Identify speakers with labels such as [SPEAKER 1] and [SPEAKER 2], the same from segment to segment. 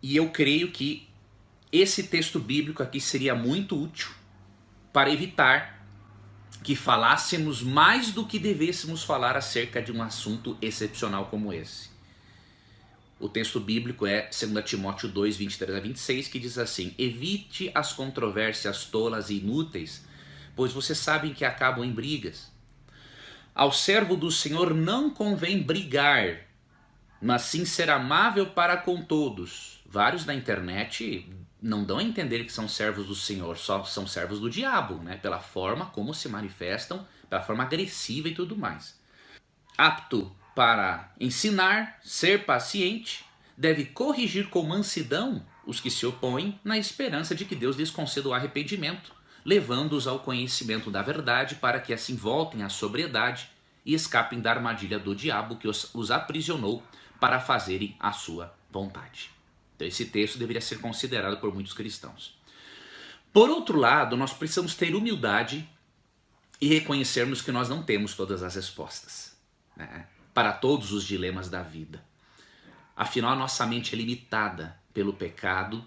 [SPEAKER 1] E eu creio que esse texto bíblico aqui seria muito útil para evitar que falássemos mais do que devêssemos falar acerca de um assunto excepcional como esse. O texto bíblico é 2 Timóteo 2, 23 a 26, que diz assim: evite as controvérsias tolas e inúteis, pois vocês sabem que acabam em brigas. Ao servo do Senhor não convém brigar, mas sim ser amável para com todos. Vários na internet não dão a entender que são servos do Senhor, só são servos do diabo, né? Pela forma como se manifestam, pela forma agressiva e tudo mais. Apto para ensinar, ser paciente, deve corrigir com mansidão os que se opõem, na esperança de que Deus lhes conceda o arrependimento, levando-os ao conhecimento da verdade, para que assim voltem à sobriedade e escapem da armadilha do diabo que os aprisionou para fazerem a sua vontade. Então esse texto deveria ser considerado por muitos cristãos. Por outro lado, nós precisamos ter humildade e reconhecermos que nós não temos todas as respostas, né, para todos os dilemas da vida. Afinal, a nossa mente é limitada pelo pecado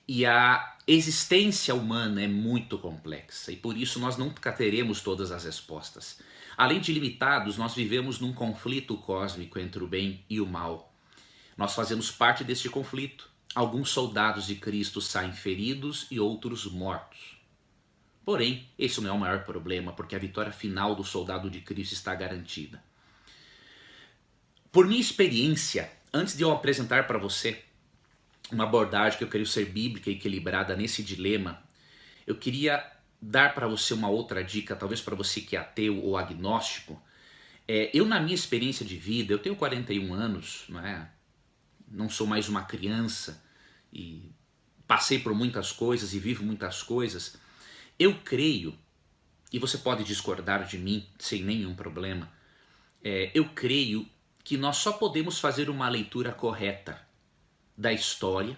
[SPEAKER 1] e a existência humana é muito complexa e por isso nós nunca teremos todas as respostas. Além de limitados, nós vivemos num conflito cósmico entre o bem e o mal. Nós fazemos parte deste conflito. Alguns soldados de Cristo saem feridos e outros mortos. Porém, esse não é o maior problema, porque a vitória final do soldado de Cristo está garantida. Por minha experiência, antes de eu apresentar para você uma abordagem que eu creio ser bíblica e equilibrada nesse dilema, eu queria dar para você uma outra dica, talvez para você que é ateu ou agnóstico. Eu, na minha experiência de vida, eu tenho 41 anos, não sou mais uma criança e passei por muitas coisas e vivo muitas coisas. Eu creio, e você pode discordar de mim sem nenhum problema, eu creio que nós só podemos fazer uma leitura correta da história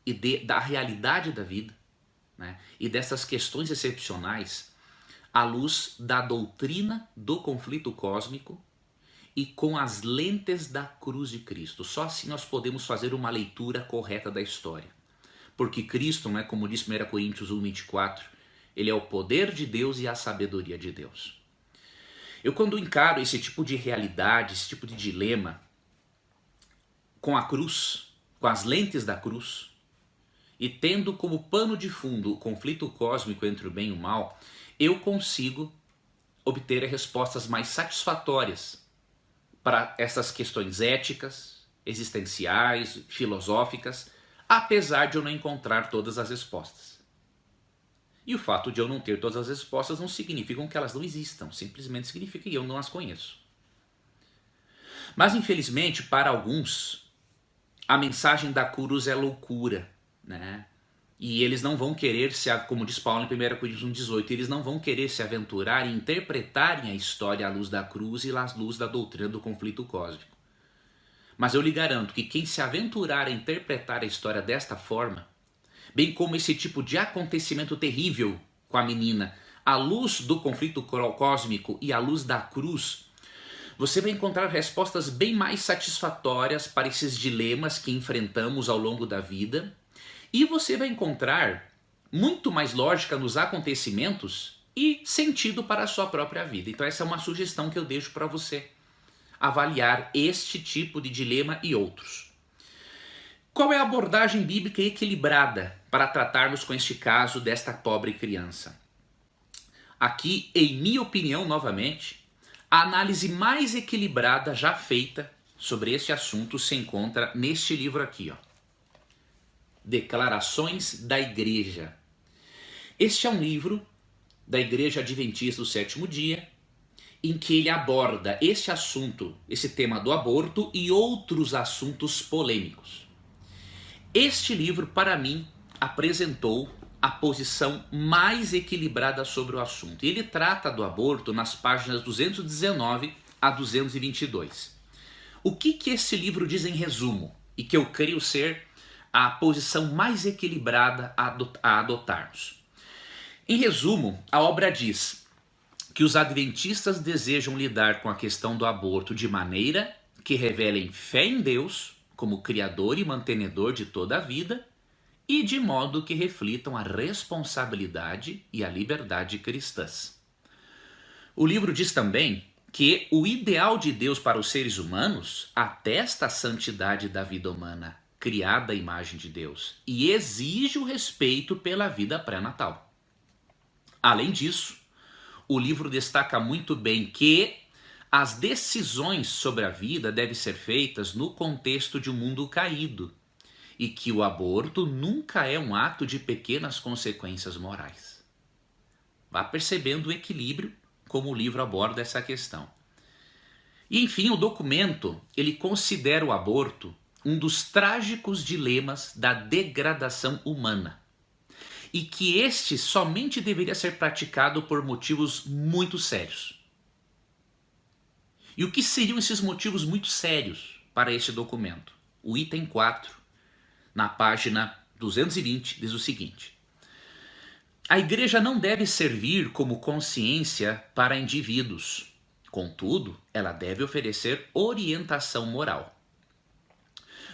[SPEAKER 1] e da realidade da vida, né, e dessas questões excepcionais à luz da doutrina do conflito cósmico e com as lentes da cruz de Cristo. Só assim nós podemos fazer uma leitura correta da história. Porque Cristo, né, como diz 1 Coríntios 1, 24, ele é o poder de Deus e a sabedoria de Deus. Eu, quando encaro esse tipo de realidade, esse tipo de dilema, com a cruz, com as lentes da cruz, e tendo como pano de fundo o conflito cósmico entre o bem e o mal, eu consigo obter respostas mais satisfatórias para essas questões éticas, existenciais, filosóficas, apesar de eu não encontrar todas as respostas. E o fato de eu não ter todas as respostas não significa que elas não existam, simplesmente significa que eu não as conheço. Mas infelizmente, para alguns, a mensagem da cruz é loucura, né? E eles não vão querer, como diz Paulo em 1 Coríntios 1,18, eles não vão querer se aventurar e interpretarem a história à luz da cruz e à luz da doutrina do conflito cósmico. Mas eu lhe garanto que quem se aventurar a interpretar a história desta forma, bem como esse tipo de acontecimento terrível com a menina, à luz do conflito cósmico e à luz da cruz, você vai encontrar respostas bem mais satisfatórias para esses dilemas que enfrentamos ao longo da vida, e você vai encontrar muito mais lógica nos acontecimentos e sentido para a sua própria vida. Então essa é uma sugestão que eu deixo para você avaliar este tipo de dilema e outros. Qual é a abordagem bíblica equilibrada para tratarmos com este caso desta pobre criança? Aqui, em minha opinião, novamente, a análise mais equilibrada já feita sobre este assunto se encontra neste livro aqui, ó. Declarações da Igreja. Este é um livro da Igreja Adventista do Sétimo Dia, em que ele aborda este assunto, esse tema do aborto e outros assuntos polêmicos. Este livro, para mim, apresentou a posição mais equilibrada sobre o assunto. Ele trata do aborto nas páginas 219 a 222. O que esse livro diz em resumo? E que eu creio ser a posição mais equilibrada a adotarmos. Em resumo, a obra diz que os adventistas desejam lidar com a questão do aborto de maneira que revelem fé em Deus, como criador e mantenedor de toda a vida, e de modo que reflitam a responsabilidade e a liberdade cristãs. O livro diz também que o ideal de Deus para os seres humanos atesta a santidade da vida humana, criada à imagem de Deus, e exige o respeito pela vida pré-natal. Além disso, o livro destaca muito bem que as decisões sobre a vida devem ser feitas no contexto de um mundo caído e que o aborto nunca é um ato de pequenas consequências morais. Vá percebendo o equilíbrio como o livro aborda essa questão. E enfim, o documento ele considera o aborto um dos trágicos dilemas da degradação humana e que este somente deveria ser praticado por motivos muito sérios. E o que seriam esses motivos muito sérios para este documento? O item 4, na página 220, diz o seguinte: a igreja não deve servir como consciência para indivíduos. Contudo, ela deve oferecer orientação moral.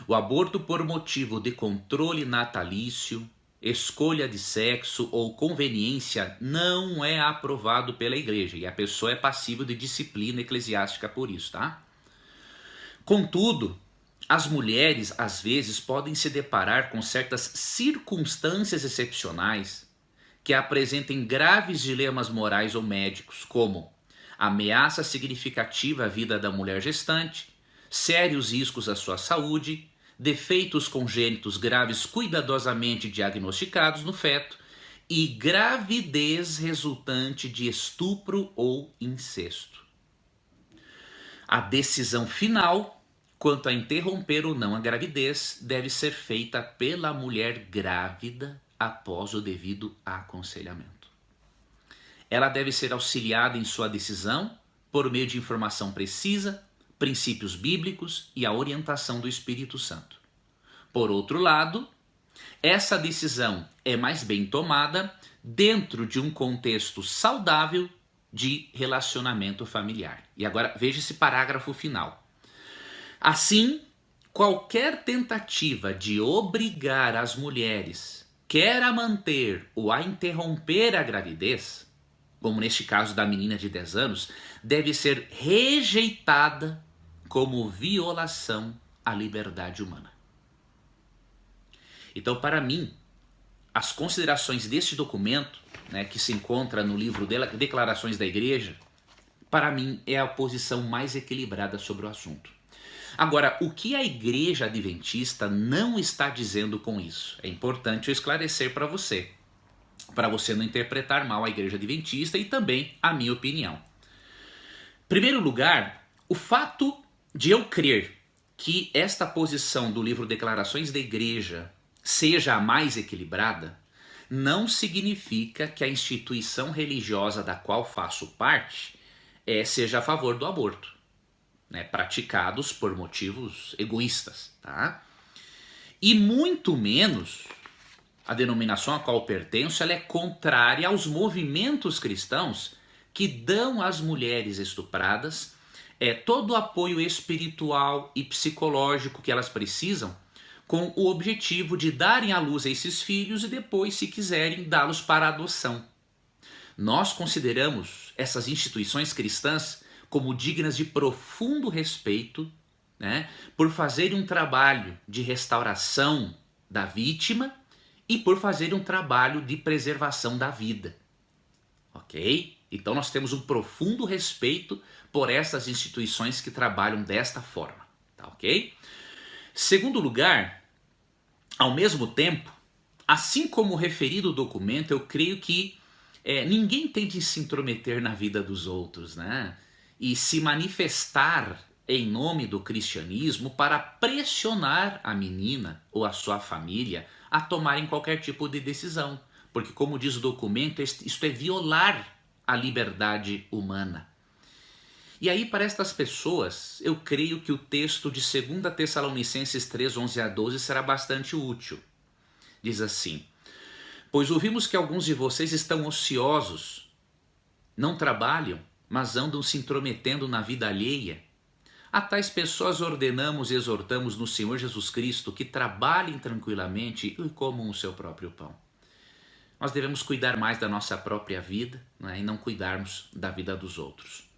[SPEAKER 1] O aborto por motivo de controle natalício, escolha de sexo ou conveniência não é aprovado pela igreja e a pessoa é passível de disciplina eclesiástica por isso, tá? Contudo, as mulheres às vezes podem se deparar com certas circunstâncias excepcionais que apresentem graves dilemas morais ou médicos, como ameaça significativa à vida da mulher gestante, sérios riscos à sua saúde, defeitos congênitos graves cuidadosamente diagnosticados no feto e gravidez resultante de estupro ou incesto. A decisão final quanto a interromper ou não a gravidez deve ser feita pela mulher grávida após o devido aconselhamento. Ela deve ser auxiliada em sua decisão por meio de informação precisa, princípios bíblicos e a orientação do Espírito Santo. Por outro lado, essa decisão é mais bem tomada dentro de um contexto saudável de relacionamento familiar. E agora veja esse parágrafo final. Assim, qualquer tentativa de obrigar as mulheres, quer a manter ou a interromper a gravidez, como neste caso da menina de 10 anos, deve ser rejeitada como violação à liberdade humana. Então, para mim, as considerações deste documento, né, que se encontra no livro Declarações da Igreja, para mim é a posição mais equilibrada sobre o assunto. Agora, o que a Igreja Adventista não está dizendo com isso? É importante eu esclarecer para você não interpretar mal a Igreja Adventista e também a minha opinião. Em primeiro lugar, o fato de eu crer que esta posição do livro Declarações da Igreja seja a mais equilibrada, não significa que a instituição religiosa da qual faço parte seja a favor do aborto, né, praticados por motivos egoístas, tá? E muito menos a denominação a qual pertenço, ela é contrária aos movimentos cristãos que dão às mulheres estupradas todo o apoio espiritual e psicológico que elas precisam, com o objetivo de darem à luz a esses filhos e depois, se quiserem, dá-los para adoção. Nós consideramos essas instituições cristãs como dignas de profundo respeito, né, por fazerem um trabalho de restauração da vítima e por fazerem um trabalho de preservação da vida. Ok? Então nós temos um profundo respeito por essas instituições que trabalham desta forma. Tá ok? Segundo lugar, ao mesmo tempo, assim como o referido documento, eu creio que ninguém tem de se intrometer na vida dos outros, né? E se manifestar em nome do cristianismo para pressionar a menina ou a sua família a tomarem qualquer tipo de decisão. Porque, como diz o documento, isto é violar a liberdade humana. E aí, para estas pessoas, eu creio que o texto de 2 Tessalonicenses 3, 11 a 12 será bastante útil. Diz assim: pois ouvimos que alguns de vocês estão ociosos, não trabalham, mas andam se intrometendo na vida alheia. A tais pessoas ordenamos e exortamos no Senhor Jesus Cristo que trabalhem tranquilamente e comam o seu próprio pão. Nós devemos cuidar mais da nossa própria vida, né, e não cuidarmos da vida dos outros.